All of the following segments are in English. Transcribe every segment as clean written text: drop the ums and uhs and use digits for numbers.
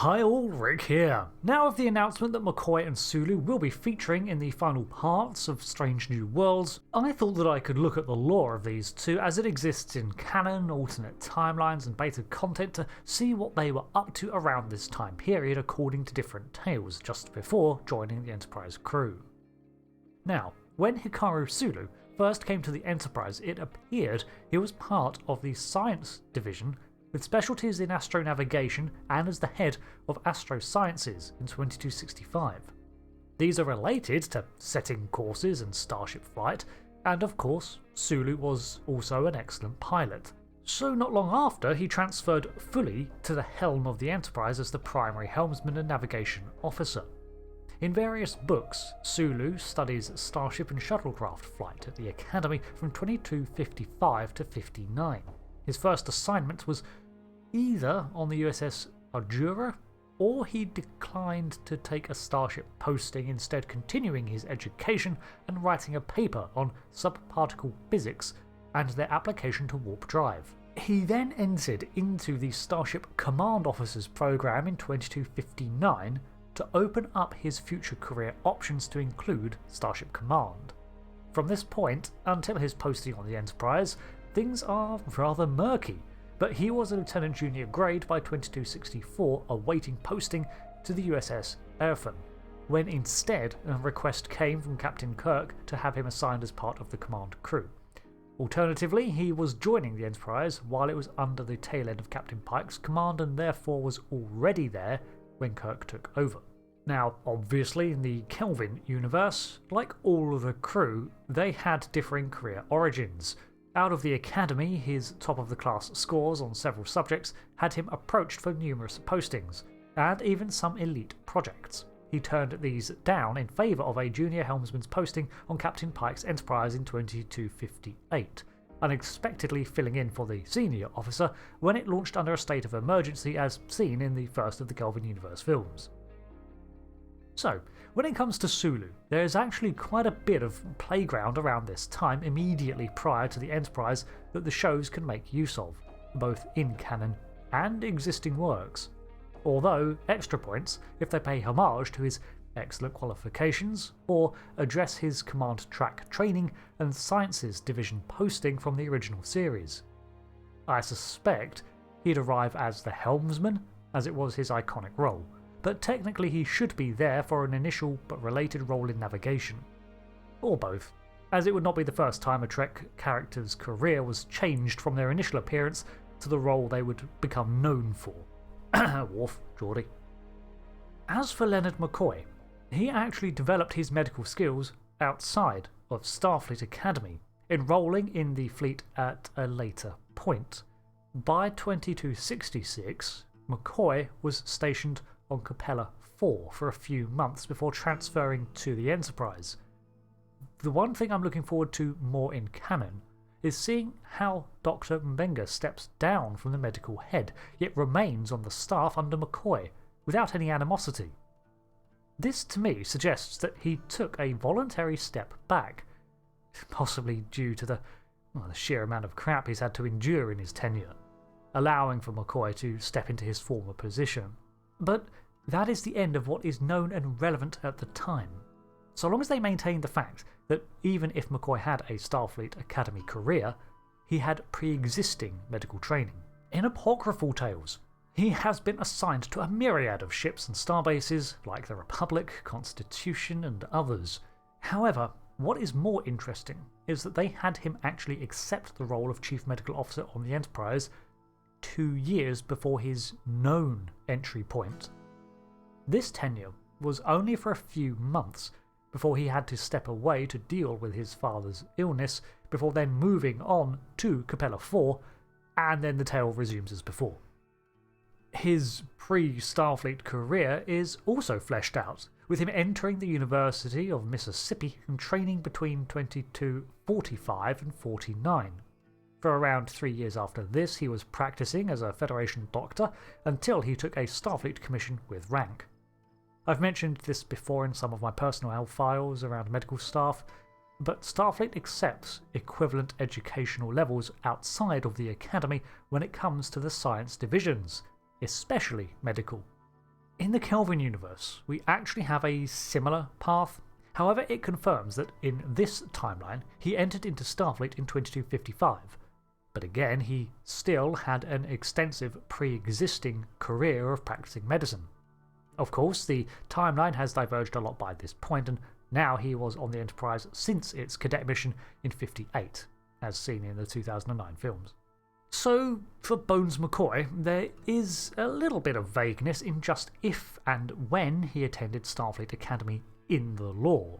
Hi all, Rick here. Now with the announcement that McCoy and Sulu will be featuring in the final parts of Strange New Worlds, I thought that I could look at the lore of these two as it exists in canon, alternate timelines and beta content to see what they were up to around this time period according to different tales just before joining the Enterprise crew. Now, when Hikaru Sulu first came to the Enterprise, it appeared he was part of the Science Division with specialties in astronavigation and as the head of Astrosciences in 2265. These are related to setting courses and starship flight, and of course, Sulu was also an excellent pilot. So not long after, he transferred fully to the helm of the Enterprise as the primary helmsman and navigation officer. In various books, Sulu studies starship and shuttlecraft flight at the Academy from 2255 to 59. His first assignment was either on the USS Arjura, or he declined to take a starship posting, instead continuing his education and writing a paper on subparticle physics and their application to warp drive. He then entered into the Starship Command Officers program in 2259 to open up his future career options to include Starship Command. From this point until his posting on the Enterprise, things are rather murky, but he was a Lieutenant Junior grade by 2264 awaiting posting to the USS Erfan, when instead a request came from Captain Kirk to have him assigned as part of the command crew. Alternatively, he was joining the Enterprise while it was under the tail end of Captain Pike's command and therefore was already there when Kirk took over. Now, obviously in the Kelvin universe, like all of the crew, they had differing career origins. Out of the Academy, his top-of-the-class scores on several subjects had him approached for numerous postings, and even some elite projects. He turned these down in favour of a junior helmsman's posting on Captain Pike's Enterprise in 2258, unexpectedly filling in for the senior officer when it launched under a state of emergency as seen in the first of the Kelvin Universe films. So, when it comes to Sulu, there is actually quite a bit of playground around this time immediately prior to the Enterprise that the shows can make use of, both in canon and existing works. Although, extra points if they pay homage to his excellent qualifications, or address his command track training and Sciences Division posting from the original series. I suspect he'd arrive as the helmsman, as it was his iconic role, but technically he should be there for an initial but related role in navigation. Or both, as it would not be the first time a Trek character's career was changed from their initial appearance to the role they would become known for. Worf, Geordie. As for Leonard McCoy, he actually developed his medical skills outside of Starfleet Academy, enrolling in the fleet at a later point. By 2266, McCoy was stationed on Capella 4 for a few months before transferring to the Enterprise. The one thing I'm looking forward to more in canon is seeing how Dr. Mbenga steps down from the medical head, yet remains on the staff under McCoy, without any animosity. This to me suggests that he took a voluntary step back, possibly due to the sheer amount of crap he's had to endure in his tenure, allowing for McCoy to step into his former position. But that is the end of what is known and relevant at the time. So long as they maintain the fact that even if McCoy had a Starfleet Academy career, he had pre-existing medical training. In apocryphal tales, he has been assigned to a myriad of ships and starbases like the Republic, Constitution and others. However, what is more interesting is that they had him actually accept the role of Chief Medical Officer on the Enterprise 2 years before his known entry point. This tenure was only for a few months before he had to step away to deal with his father's illness, before then moving on to Capella 4, and then the tale resumes as before. His pre-Starfleet career is also fleshed out, with him entering the University of Mississippi and training between 2245 and 49. For around 3 years after this, he was practicing as a Federation doctor until he took a Starfleet commission with rank. I've mentioned this before in some of my personnel files around medical staff, but Starfleet accepts equivalent educational levels outside of the Academy when it comes to the science divisions, especially medical. In the Kelvin universe, we actually have a similar path. However, it confirms that in this timeline, he entered into Starfleet in 2255. But again, he still had an extensive pre-existing career of practicing medicine. Of course, the timeline has diverged a lot by this point, and now he was on the Enterprise since its cadet mission in 58, as seen in the 2009 films. So, for Bones McCoy, there is a little bit of vagueness in just if and when he attended Starfleet Academy in the lore.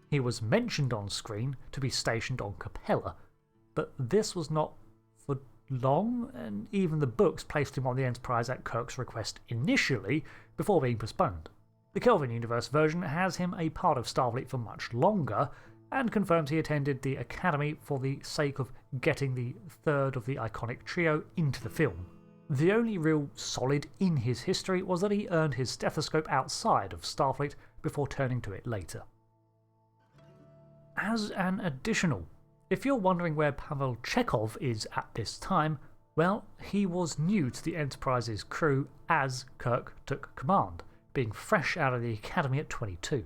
He was mentioned on screen to be stationed on Capella, but this was not for long, and even the books placed him on the Enterprise at Kirk's request initially, before being postponed. The Kelvin Universe version has him a part of Starfleet for much longer, and confirms he attended the Academy for the sake of getting the third of the iconic trio into the film. The only real solid in his history was that he earned his stethoscope outside of Starfleet before turning to it later. As an additional, if you're wondering where Pavel Chekhov is at this time, well, he was new to the Enterprise's crew as Kirk took command, being fresh out of the Academy at 22.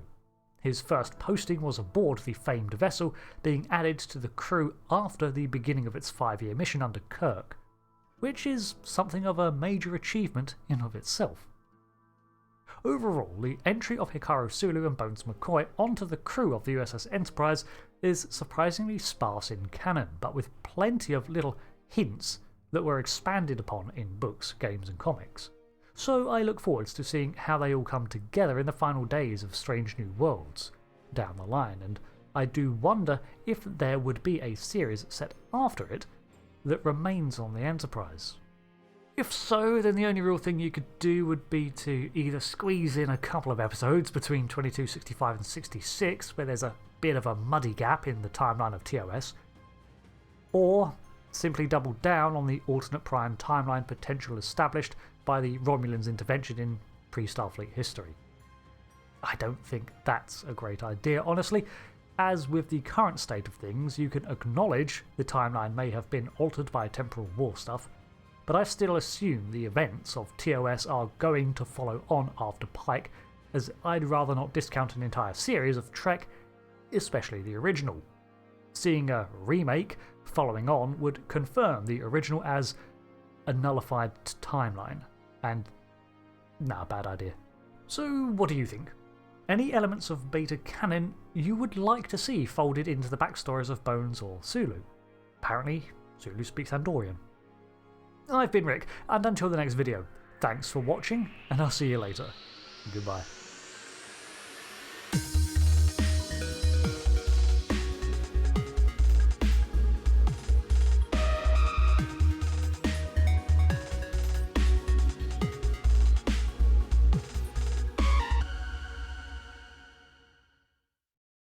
His first posting was aboard the famed vessel, being added to the crew after the beginning of its 5-year mission under Kirk, which is something of a major achievement in of itself. Overall, the entry of Hikaru Sulu and Bones McCoy onto the crew of the USS Enterprise is surprisingly sparse in canon, but with plenty of little hints that were expanded upon in books, games and comics. So I look forward to seeing how they all come together in the final days of Strange New Worlds down the line, and I do wonder if there would be a series set after it that remains on the Enterprise. If so, then the only real thing you could do would be to either squeeze in a couple of episodes between 2265 and 66, where there's a bit of a muddy gap in the timeline of TOS, or simply double down on the alternate prime timeline potential established by the Romulans' intervention in pre-Starfleet history. I don't think that's a great idea, honestly, as with the current state of things, you can acknowledge the timeline may have been altered by temporal war stuff, but I still assume the events of TOS are going to follow on after Pike, as I'd rather not discount an entire series of Trek, especially the original. Seeing a remake following on would confirm the original as a nullified timeline, and nah, bad idea. So what do you think? Any elements of beta canon you would like to see folded into the backstories of Bones or Sulu? Apparently, Sulu speaks Andorian. I've been Rick, and until the next video, thanks for watching, and I'll see you later. Goodbye.